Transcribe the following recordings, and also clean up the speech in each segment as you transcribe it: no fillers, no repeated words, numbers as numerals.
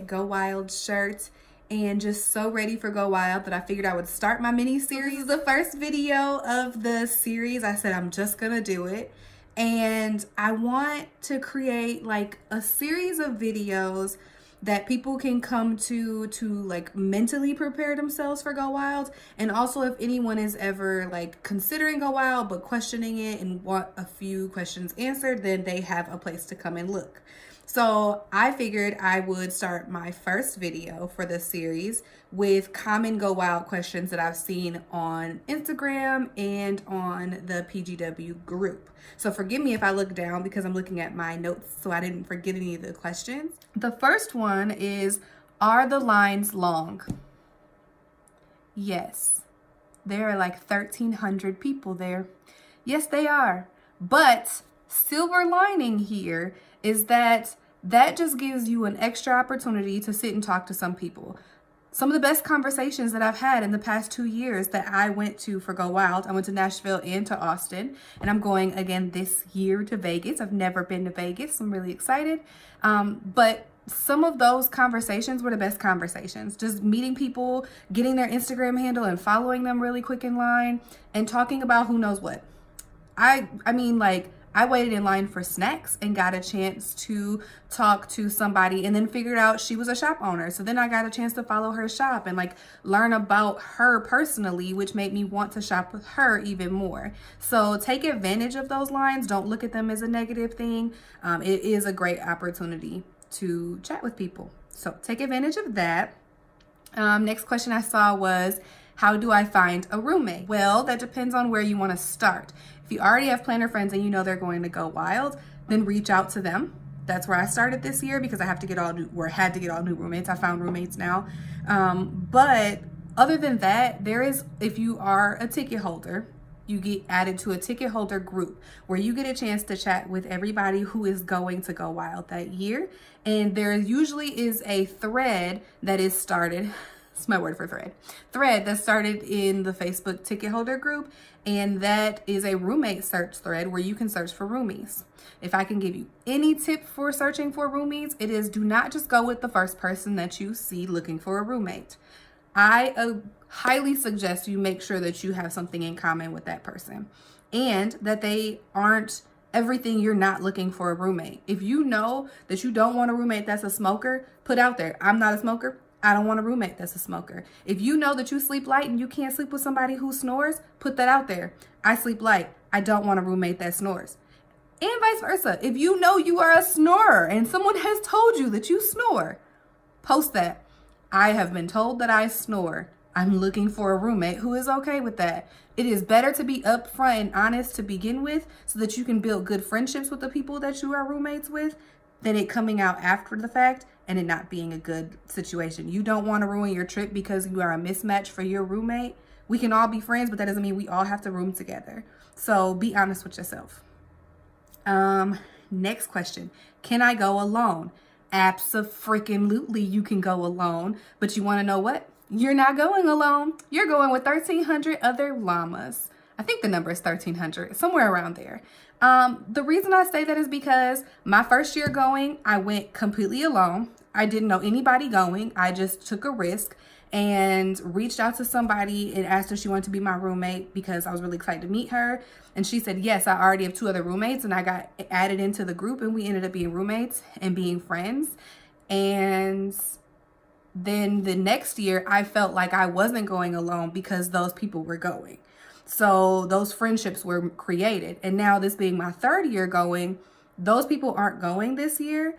my Go Wild shirt and just so ready for Go Wild that I figured I would start my mini series. The first video of the series, I said I'm just gonna do it. And I want to create like a series of videos that people can come to like mentally prepare themselves for Go Wild. And also if anyone is ever like considering Go Wild but questioning it and want a few questions answered, then they have a place to come and look. So I figured I would start my first video for this series with common Go Wild questions that I've seen on Instagram and on the PGW group. So forgive me if I look down because I'm looking at my notes so I didn't forget any of the questions. The first one is, are the lines long? Yes, there are like 1,300 people there. Yes, they are. But silver lining here is that just gives you an extra opportunity to sit and talk to some people. Some of the best conversations that I've had in the past 2 years that I went to for Go Wild, I went to Nashville and to Austin, and I'm going again this year to Vegas. I've never been to Vegas. I'm really excited. But some of those conversations were the best conversations. Just meeting people, getting their Instagram handle and following them really quick in line and talking about who knows what. I mean, like, I waited in line for snacks and got a chance to talk to somebody and then figured out she was a shop owner. So then I got a chance to follow her shop and like learn about her personally, which made me want to shop with her even more. So take advantage of those lines. Don't look at them as a negative thing. It is a great opportunity to chat with people. So take advantage of that. Next question I saw was, how do I find a roommate? Well, that depends on where you want to start. If you already have planner friends and you know they're going to Go Wild, then reach out to them. That's where I started this year because I had to get all new roommates. I found roommates now. But other than that, if you are a ticket holder, you get added to a ticket holder group where you get a chance to chat with everybody who is going to Go Wild that year. And there usually is a thread that is started. It's my word for thread that started in the Facebook ticket holder group, and that is a roommate search thread where you can search for roomies. If I can give you any tip for searching for roomies, it is, do not just go with the first person that you see looking for a roommate. I highly suggest you make sure that you have something in common with that person and that they aren't everything you're not looking for a roommate. If you know that you don't want a roommate that's a smoker, put out there, I'm not a smoker. I don't want a roommate that's a smoker. If you know that you sleep light and you can't sleep with somebody who snores, put that out there. I sleep light. I don't want a roommate that snores. And vice versa. If you know you are a snorer and someone has told you that you snore, post that. I have been told that I snore. I'm looking for a roommate who is okay with that. It is better to be upfront and honest to begin with so that you can build good friendships with the people that you are roommates with than it coming out after the fact and it not being a good situation. You don't want to ruin your trip because you are a mismatch for your roommate. We can all be friends, but that doesn't mean we all have to room together. So be honest with yourself. Next question. Can I go alone? Abso-freaking-lutely you can go alone, but you want to know what? You're not going alone. You're going with 1,300 other llamas. I think the number is 1,300, somewhere around there. The reason I say that is because my first year going, I went completely alone. I didn't know anybody going. I just took a risk and reached out to somebody and asked her if she wanted to be my roommate because I was really excited to meet her. And she said, yes, I already have 2 other roommates, and I got added into the group and we ended up being roommates and being friends. And then the next year I felt like I wasn't going alone because those people were going. So those friendships were created. And now this being my 3rd year going, those people aren't going this year,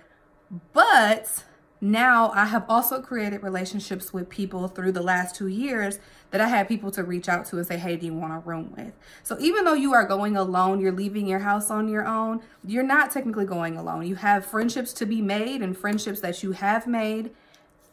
but now I have also created relationships with people through the last 2 years that I had people to reach out to and say, hey, do you want a room with? So even though you are going alone, you're leaving your house on your own, you're not technically going alone. You have friendships to be made and friendships that you have made.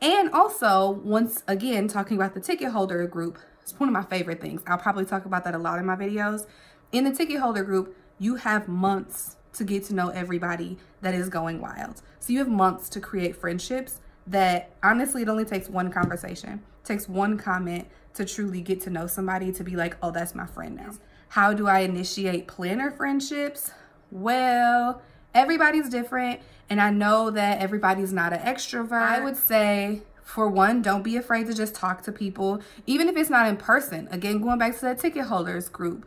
And also, once again, talking about the ticket holder group, it's one of my favorite things. I'll probably talk about that a lot in my videos. In the ticket holder group, you have months to get to know everybody that is going wild. So you have months to create friendships that honestly, it only takes one conversation. It takes one comment to truly get to know somebody, to be like, oh, that's my friend now. How do I initiate planner friendships? Well, Everybody's different, and I know that everybody's not an extrovert. I would say, for one, don't be afraid to just talk to people, even if it's not in person. Again, going back to that ticket holders group,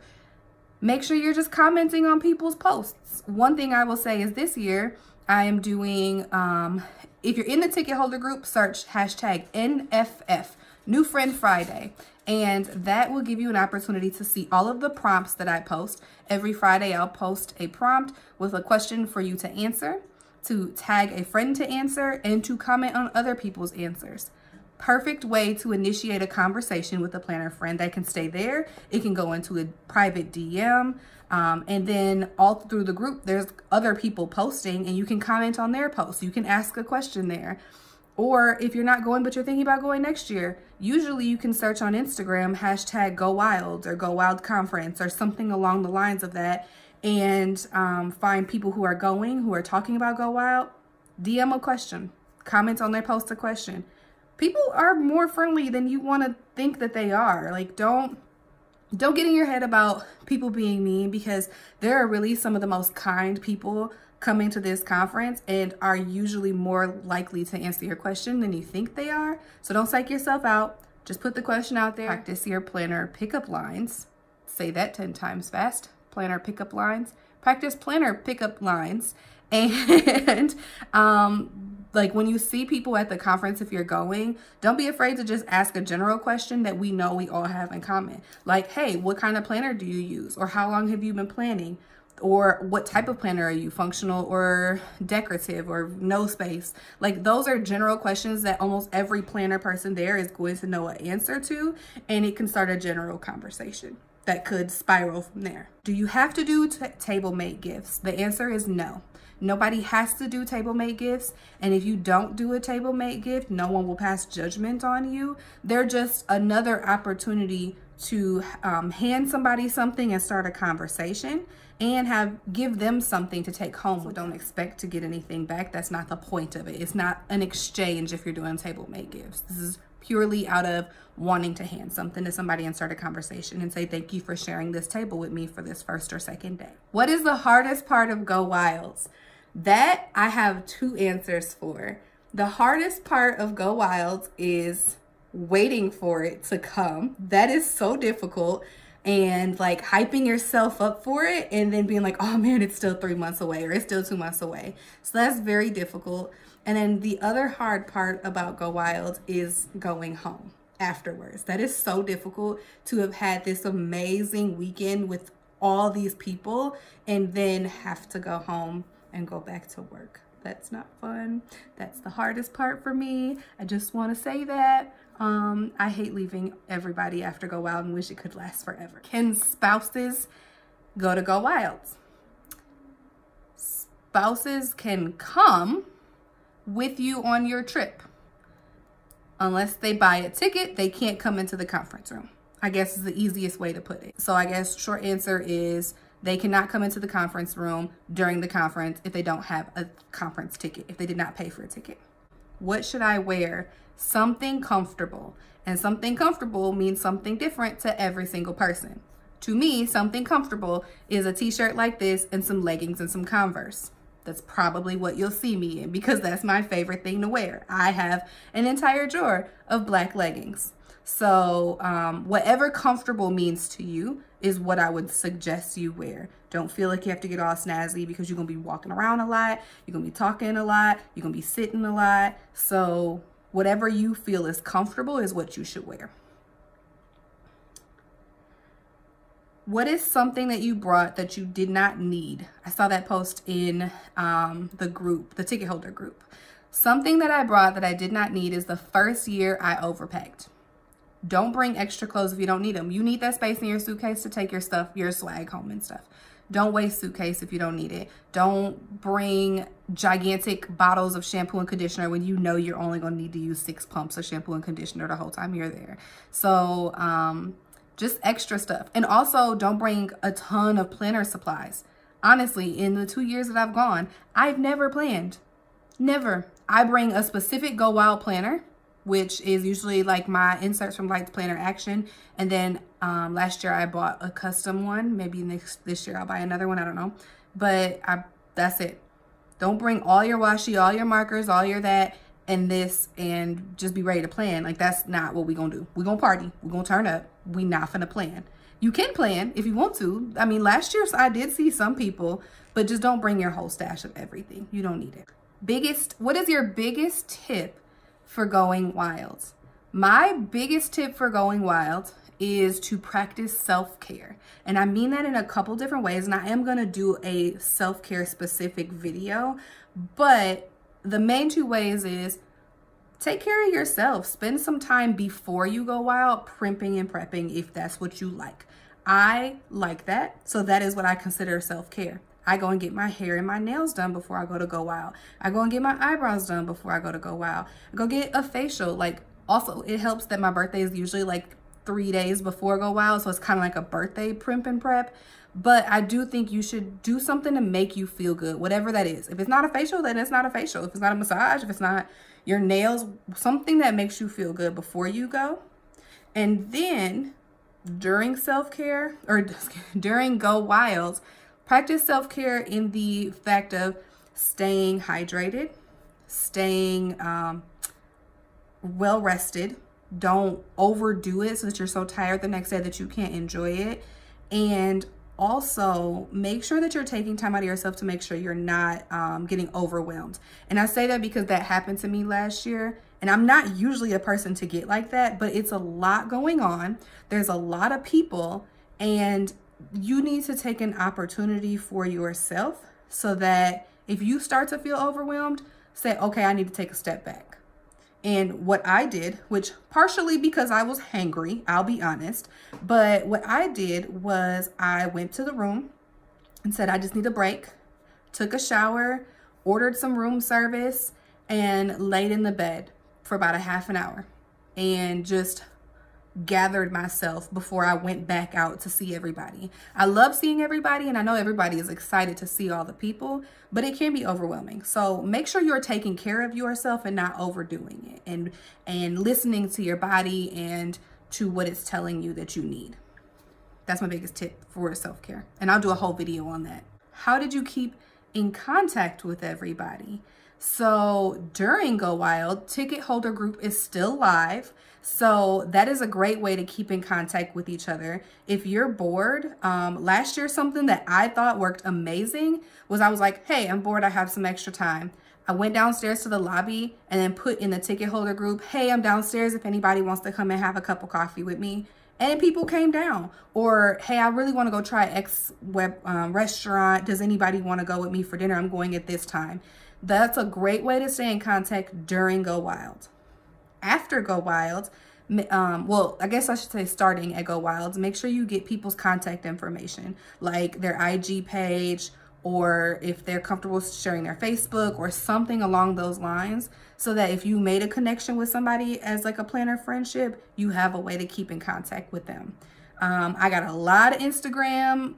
make sure you're just commenting on people's posts. One thing I will say is this year, I am doing, if you're in the ticket holder group, search hashtag NFF, New Friend Friday. And that will give you an opportunity to see all of the prompts that I post. Every Friday, I'll post a prompt with a question for you to answer, to tag a friend to answer, and to comment on other people's answers. Perfect way to initiate a conversation with a planner friend. That can stay there. It can go into a private DM. And then all through the group, there's other people posting, and you can comment on their posts. You can ask a question there. Or if you're not going, but you're thinking about going next year, usually you can search on Instagram, hashtag Go Wild or Go Wild Conference or something along the lines of that, and find people who are going, who are talking about Go Wild, DM a question, comment on their post a question. People are more friendly than you want to think that they are. Like, don't get in your head about people being mean, because there are really some of the most kind people coming to this conference and are usually more likely to answer your question than you think they are. So don't psych yourself out. Just put the question out there. Practice your planner pickup lines. Say that 10 times fast. Planner pickup lines. Practice planner pickup lines. And like when you see people at the conference, if you're going, don't be afraid to just ask a general question that we know we all have in common. Like, hey, what kind of planner do you use? Or how long have you been planning? Or what type of planner are you, functional or decorative or no space? Like, those are general questions that almost every planner person there is going to know an answer to, and it can start a general conversation that could spiral from there. Do you have to do table mate gifts? The answer is no. Nobody has to do table mate gifts, and if you don't do a table mate gift, no one will pass judgment on you. They're just another opportunity to hand somebody something and start a conversation, and give them something to take home. So don't expect to get anything back. That's not the point of it. It's not an exchange if you're doing table mate gifts. This is purely out of wanting to hand something to somebody and start a conversation and say, thank you for sharing this table with me for this first or second day. What is the hardest part of Go Wilds? That I have two answers for. The hardest part of Go Wilds is waiting for it to come. That is so difficult. And like hyping yourself up for it and then being like, oh man, it's still 3 months away, or it's still 2 months away. So that's very difficult. And then the other hard part about Go Wild is going home afterwards. That is so difficult, to have had this amazing weekend with all these people and then have to go home and go back to work. That's not fun. That's the hardest part for me. I just want to say that. I hate leaving everybody after Go Wild and wish it could last forever. Can spouses go to Go Wilds? Spouses can come with you on your trip. Unless they buy a ticket, they can't come into the conference room, I guess is the easiest way to put it. So I guess short answer is they cannot come into the conference room during the conference if they don't have a conference ticket, if they did not pay for a ticket. What should I wear? Something comfortable. And something comfortable means something different to every single person. To me, something comfortable is a t-shirt like this and some leggings and some Converse. That's probably what you'll see me in, because that's my favorite thing to wear. I have an entire drawer of black leggings. So whatever comfortable means to you is what I would suggest you wear. Don't feel like you have to get all snazzy, because you're going to be walking around a lot. You're going to be talking a lot. You're going to be sitting a lot. So whatever you feel is comfortable is what you should wear. What is something that you brought that you did not need? I saw that post in the group, the ticket holder group. Something that I brought that I did not need is the first year I overpacked. Don't bring extra clothes if you don't need them. You need that space in your suitcase to take your stuff, your swag home and stuff. Don't waste suitcase if you don't need it. Don't bring gigantic bottles of shampoo and conditioner when you know you're only going to need to use 6 pumps of shampoo and conditioner the whole time you're there. So just extra stuff. And also don't bring a ton of planner supplies. Honestly, in the 2 years that I've gone, I've never planned. Never. I bring a specific Go Wild planner, which is usually like my inserts from Lights Planner Action. And then last year I bought a custom one. Maybe this year I'll buy another one. I don't know. But that's it. Don't bring all your washi, all your markers, all your that and this and just be ready to plan. Like, that's not what we gonna do. We gonna party. We gonna turn up. We not finna plan. You can plan if you want to. I mean, last year I did see some people, but just don't bring your whole stash of everything. You don't need it. What is your biggest tip for going wild? My biggest tip for going wild is to practice self-care. And I mean that in a couple different ways. And I am going to do a self-care specific video. But the main two ways is take care of yourself. Spend some time before you go wild, primping and prepping if that's what you like. I like that. So that is what I consider self-care. I go and get my hair and my nails done before I go to go wild. I go and get my eyebrows done before I go to go wild. I go get a facial. Like, also, it helps that my birthday is usually like 3 days before go wild. So it's kind of like a birthday primp and prep. But I do think you should do something to make you feel good, whatever that is. If it's not a facial, then it's not a facial. If it's not a massage, if it's not your nails, something that makes you feel good before you go. And then during self-care or during go wild, practice self-care in the fact of staying hydrated, staying well rested. Don't overdo it so that you're so tired the next day that you can't enjoy it. And also make sure that you're taking time out of yourself to make sure you're not getting overwhelmed. And I say that because that happened to me last year. And I'm not usually a person to get like that, but it's a lot going on. There's a lot of people, and you need to take an opportunity for yourself so that if you start to feel overwhelmed, say, okay, I need to take a step back. And what I did, which partially because I was hangry, I'll be honest, but what I did was I went to the room and said, I just need a break, took a shower, ordered some room service, and laid in the bed for about a half an hour and just gathered myself before I went back out to see everybody. I love seeing everybody, and I know everybody is excited to see all the people, but it can be overwhelming. So make sure you're taking care of yourself and not overdoing it, and listening to your body and to what it's telling you that you need. That's my biggest tip for self-care, and I'll do a whole video on that. How did you keep in contact with everybody? So during Go Wild, Ticket Holder Group is still live. So that is a great way to keep in contact with each other. If you're bored, last year, something that I thought worked amazing was I was like, hey, I'm bored. I have some extra time. I went downstairs to the lobby and then put in the Ticket Holder Group, hey, I'm downstairs if anybody wants to come and have a cup of coffee with me. And people came down. Or, hey, I really want to go try X restaurant. Does anybody want to go with me for dinner? I'm going at this time. That's a great way to stay in contact during Go Wild. After Go Wild, well, I guess I should say starting at Go Wild, make sure you get people's contact information, like their IG page, or if they're comfortable sharing their Facebook or something along those lines, so that if you made a connection with somebody as like a planner friendship, you have a way to keep in contact with them. I got a lot of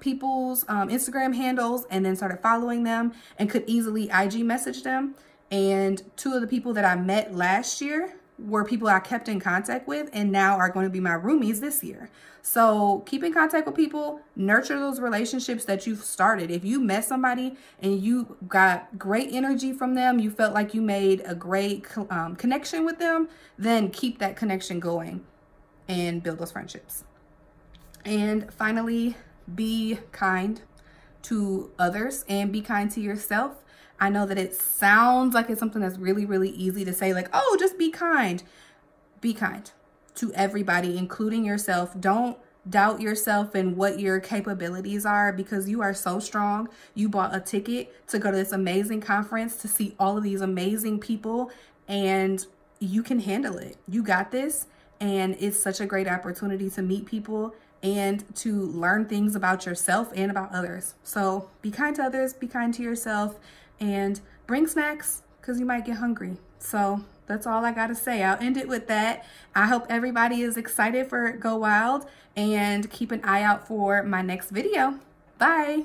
people's Instagram handles, and then started following them and could easily IG message them. And 2 of the people that I met last year were people I kept in contact with and now are going to be my roomies this year. So keep in contact with people, nurture those relationships that you've started. If you met somebody and you got great energy from them, you felt like you made a great connection with them, then keep that connection going and build those friendships. And finally, be kind to others and be kind to yourself. I know that it sounds like it's something that's really, really easy to say, like, oh, just be kind. Be kind to everybody, including yourself. Don't doubt yourself and what your capabilities are, because you are so strong. You bought a ticket to go to this amazing conference to see all of these amazing people, and you can handle it. You got this, and it's such a great opportunity to meet people and to learn things about yourself and about others. So be kind to others, be kind to yourself, and bring snacks because you might get hungry. So that's all I got to say. I'll end it with that. I hope everybody is excited for Go Wild, and keep an eye out for my next video. Bye.